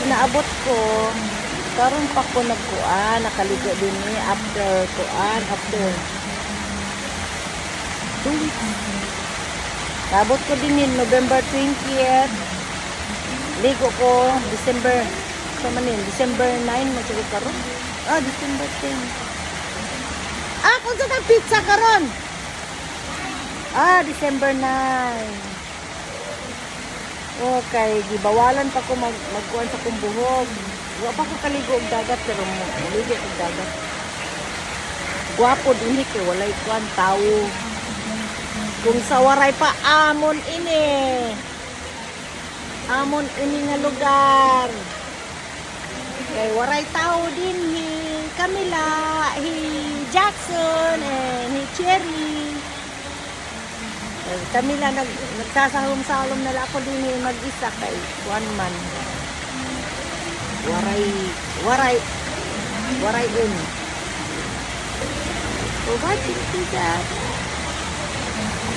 naabot ko, karon pa ko nagkuan, nakaligo din ni after kuan, after 2 weeks. Naabot ko din ni November 20th. Ligo ko December, sa manin, December 9 magsigod karon. December 10. Kung sa tang pizza karon. December 9. Okay, gibawalan pa ko magkuhan sa kumbuhog. Wa pa ko kaligo og dagat pero maligo og dagat. Guwapo dinhi kay walay kuan tawo. Kung sa waray pa amon ini. Amon ini nga lugar. Kay waray tao dinhi. Camila, Jackson, and Cherry. Kami lang nagsasalom-salom na ako din mag-isa kay one man. Waray in. So, what is that?